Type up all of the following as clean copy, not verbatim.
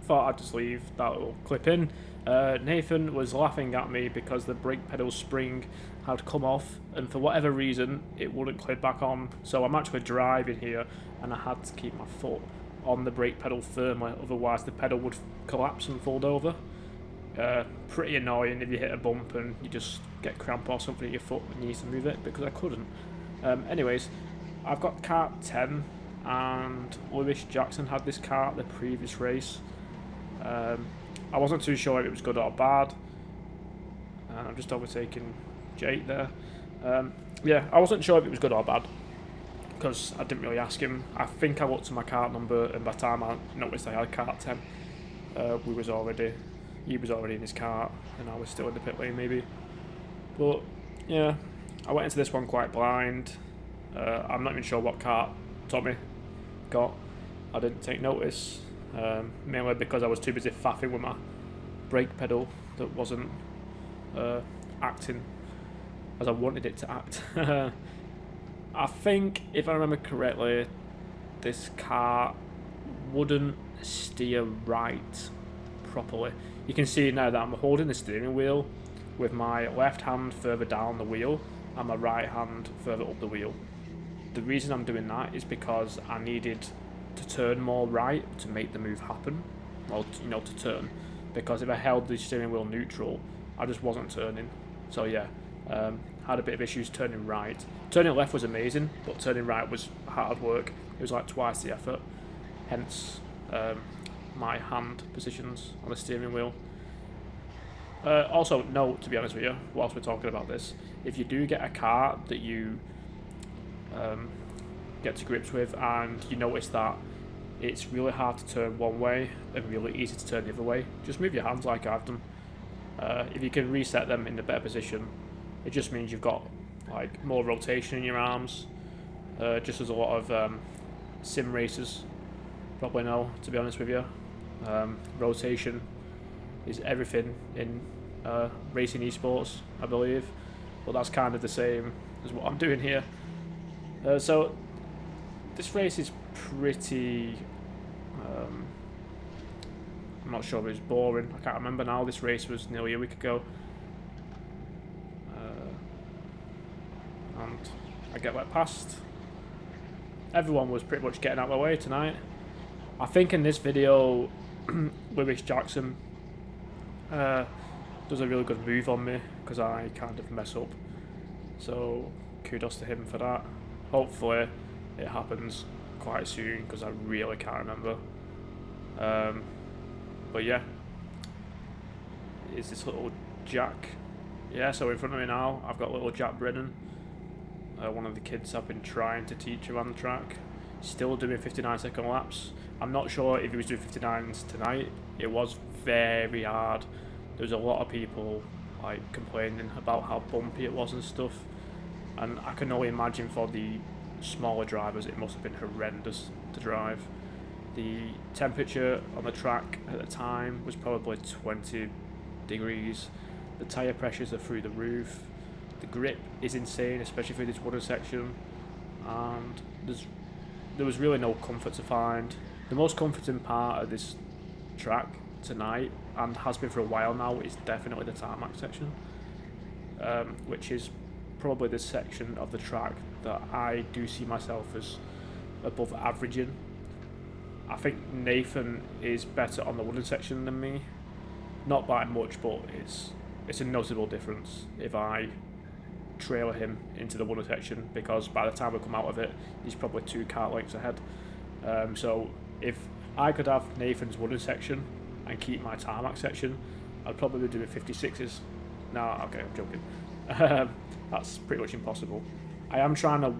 thought I'd just leave that little clip in. Nathan was laughing at me because the brake pedal spring had come off, and for whatever reason it wouldn't clip back on. So I'm actually driving here and I had to keep my foot on the brake pedal firmly, otherwise the pedal would collapse and fold over. Pretty annoying if you hit a bump and you just get cramp or something in your foot and you need to move it, because I couldn't. Anyways, I've got Kart 10, and Lewis Jackson had this kart the previous race. I wasn't too sure if it was good or bad, and I'm just overtaking Jake there. Yeah, I wasn't sure if it was good or bad because I didn't really ask him. I think I looked at my kart number, and by the time I noticed I had Kart 10, he was already in his kart, and I was still in the pit lane maybe. But yeah, I went into this one quite blind. I'm not even sure what kart Tommy got. I didn't take notice, mainly because I was too busy faffing with my brake pedal that wasn't acting as I wanted it to act. I think, if I remember correctly, this car wouldn't steer right properly. You can see now that I'm holding the steering wheel with my left hand further down the wheel and my right hand further up the wheel. The reason I'm doing that is because I needed to turn more right to make the move happen, well, to turn, because if I held the steering wheel neutral, I just wasn't turning. So yeah, had a bit of issues turning right. Turning left was amazing, but turning right was hard work. It was like twice the effort, hence my hand positions on the steering wheel. Also, no, to be honest with you, whilst we're talking about this, if you do get a car that you get to grips with and you notice that it's really hard to turn one way and really easy to turn the other way, just move your hands like I've done. If you can reset them in a better position, it just means you've got like more rotation in your arms, just as a lot of sim racers probably know, to be honest with you. Rotation is everything in racing esports, I believe, but that's kind of the same as what I'm doing here. So this race is pretty, I'm not sure if it was boring, I can't remember now. This race was nearly a week ago, and I get let past. Everyone was pretty much getting out of the way tonight. I think in this video Lewis Jackson does a really good move on me because I kind of mess up, so kudos to him for that. Hopefully it happens quite soon because I really can't remember. But yeah, is this little Jack? Yeah, so in front of me now I've got little Jack Brennan, one of the kids I've been trying to teach around the track. Still doing 59-second laps. I'm not sure if he was doing 59s tonight. It was very hard. There was a lot of people like complaining about how bumpy it was and stuff, and I can only imagine for the smaller drivers it must have been horrendous to drive. The temperature on the track at the time was probably 20 degrees. The tyre pressures are through the roof. The grip is insane, especially through this wooden section, and there was really no comfort to find. The most comforting part of this track tonight, and has been for a while now, is definitely the tarmac section, which is probably the section of the track that I do see myself as above average in. I think Nathan is better on the wooden section than me, not by much, but it's a noticeable difference if I trailer him into the wooden section, because by the time we come out of it he's probably 2 kart lengths ahead. So if I could have Nathan's wooden section and keep my tarmac section, I'd probably do 56s. No, okay, I'm joking. That's pretty much impossible. I am trying to,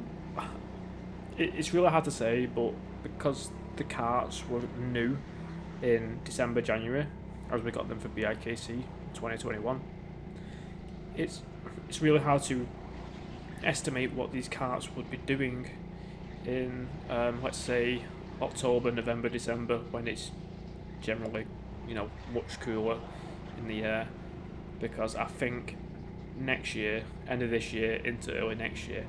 it's really hard to say, but because the karts were new in December, January, as we got them for BIKC 2021, it's really hard to estimate what these karts would be doing in, let's say, October, November, December, when it's generally, much cooler in the air. Because I think next year, end of this year into early next year,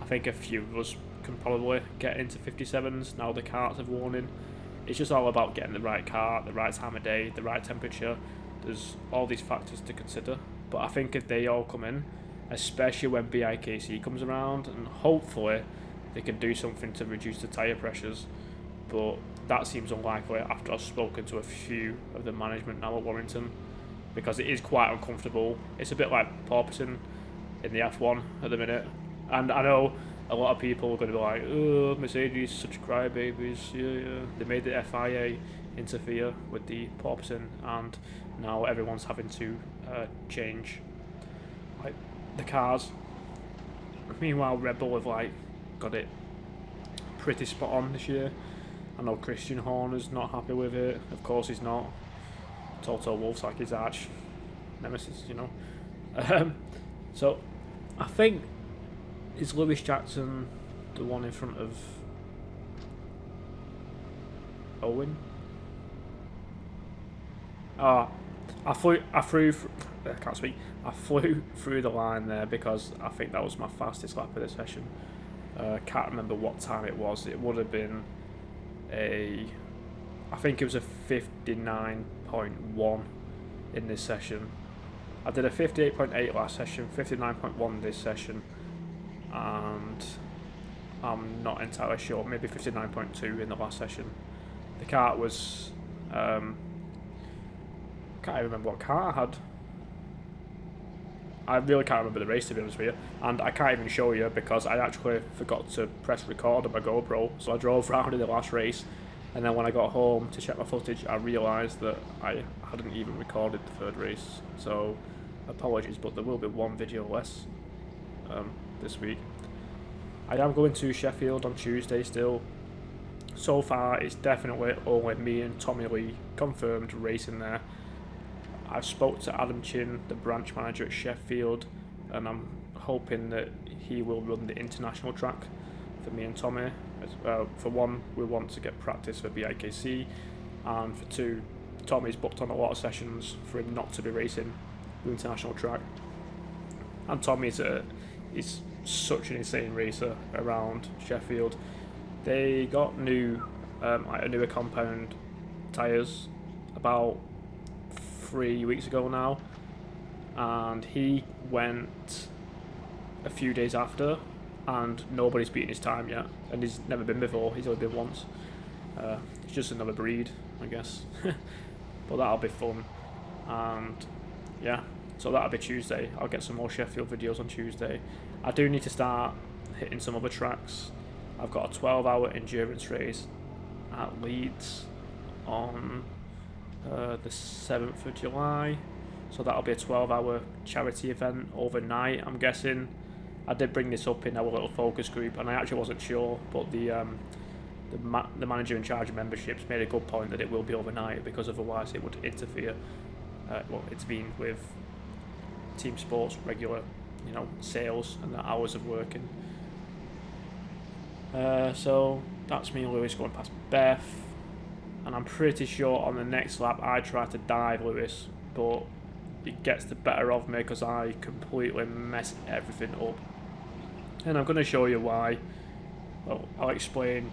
I think a few of us can probably get into 57s now the karts have worn in. It's just all about getting the right car, the right time of day, the right temperature. There's all these factors to consider. But I think if they all come in, especially when BIKC comes around, and hopefully they can do something to reduce the tyre pressures. But that seems unlikely after I've spoken to a few of the management now at Warrington, because it is quite uncomfortable. It's a bit like porpoising in the F1 at the minute. And I know a lot of people are going to be like, oh, Mercedes, such crybabies. Yeah. They made the FIA interfere with the porpoising, and now everyone's having to change like the cars. Meanwhile, Red Bull have like got it pretty spot on this year. I know Christian Horner's not happy with it. Of course he's not. Toto Wolff's like his arch nemesis, you know. So I think, is Lewis Jackson the one in front of Owen? I can't speak. I flew through the line there because I think that was my fastest lap of the session. Can't remember what time it was. It would have been I think it was a 59.1 in this session. I did a 58.8 last session, 59.1 this session, and I'm not entirely sure, maybe 59.2 in the last session. The kart was, can't even remember what car I had. I really can't remember the race, to be honest with you, and I can't even show you because I actually forgot to press record on my GoPro, so I drove round in the last race, and then when I got home to check my footage I realised that I hadn't even recorded the third race, so apologies, but there will be one video less this week. I am going to Sheffield on Tuesday still. So far it's definitely only me and Tommy Lee confirmed racing there. I've spoke to Adam Chin, the branch manager at Sheffield, and I'm hoping that he will run the international track for me and Tommy. For one, we want to get practice for BIKC, and for two, Tommy's booked on a lot of sessions for him not to be racing the international track. And Tommy's he's such an insane racer around Sheffield. They got a newer compound tyres about 3 weeks ago now, and he went a few days after, and nobody's beaten his time yet, and he's never been before. He's only been once. It's just another breed, I guess. But that'll be fun. And yeah, so that'll be Tuesday. I'll get some more Sheffield videos on Tuesday. I do need to start hitting some other tracks. I've got a 12-hour endurance race at Leeds on the 7th of July, so that'll be a 12-hour charity event overnight, I'm guessing. I did bring this up in our little focus group, and I actually wasn't sure, but the manager in charge of memberships made a good point that it will be overnight, because otherwise it would interfere, intervene with Teamsport's regular, sales and the hours of working. So that's me and Lewis going past Beth. And I'm pretty sure on the next lap I try to dive Lewis, but it gets the better of me because I completely mess everything up. And I'm going to show you why. Well, I'll explain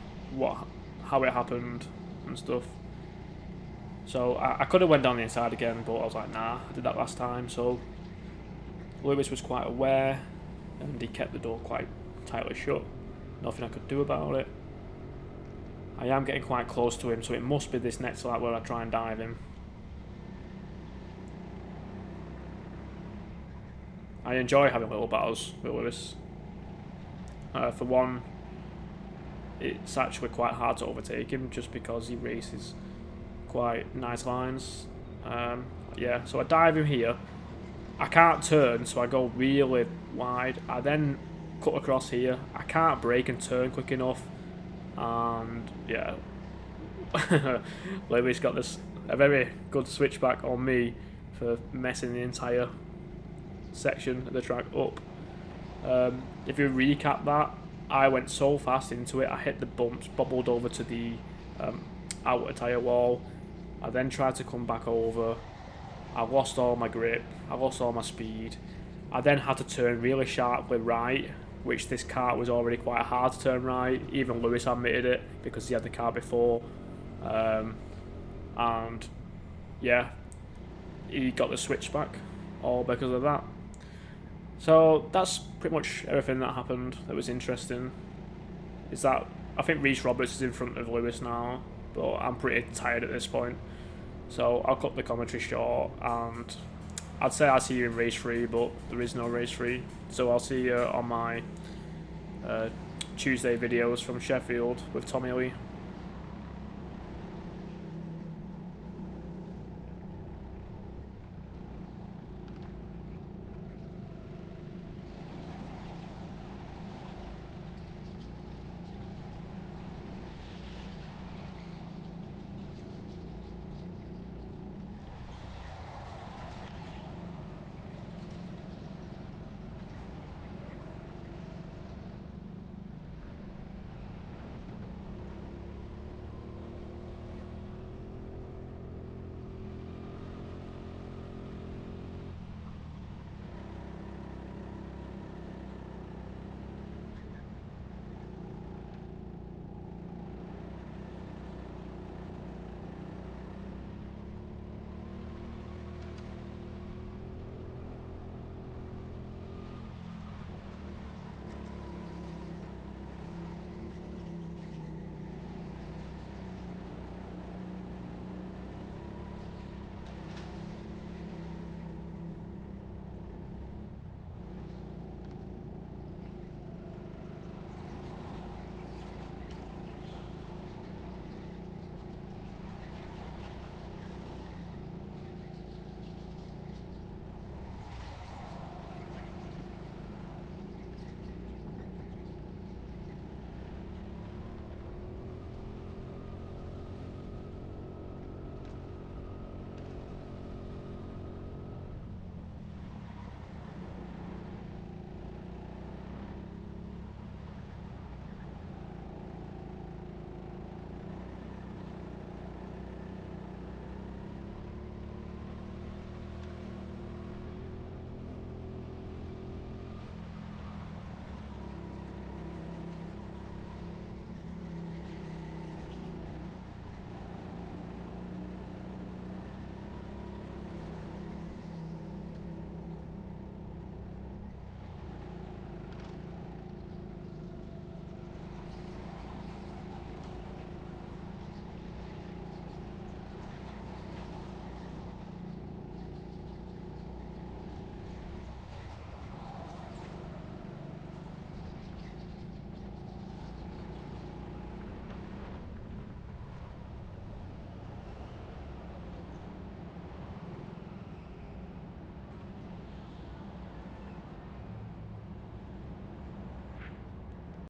how it happened and stuff. So I could have went down the inside again, but I was like, nah, I did that last time. So Lewis was quite aware, and he kept the door quite tightly shut. Nothing I could do about it. I am getting quite close to him, so it must be this next lap where I try and dive him. I enjoy having little battles with Lewis. For one, it's actually quite hard to overtake him just because he races quite nice lines. Yeah, so I dive him here. I can't turn, so I go really wide. I then cut across here. I can't brake and turn quick enough. And yeah, Lewis got a very good switchback on me for messing the entire section of the track up. If you recap that, I went so fast into it, I hit the bumps, bobbled over to the outer tyre wall. I then tried to come back over. I lost all my grip, I lost all my speed. I then had to turn really sharply right, which this kart was already quite hard to turn right. Even Lewis admitted it because he had the car before. And yeah, he got the switchback all because of that. So that's pretty much everything that happened that was interesting. Is that I think Reece Roberts is in front of Lewis now, but I'm pretty tired at this point. So I'll cut the commentary short, and I'd say I'll see you in race 3, but there is no race 3. So I'll see you on my Tuesday videos from Sheffield with Tommy Lee.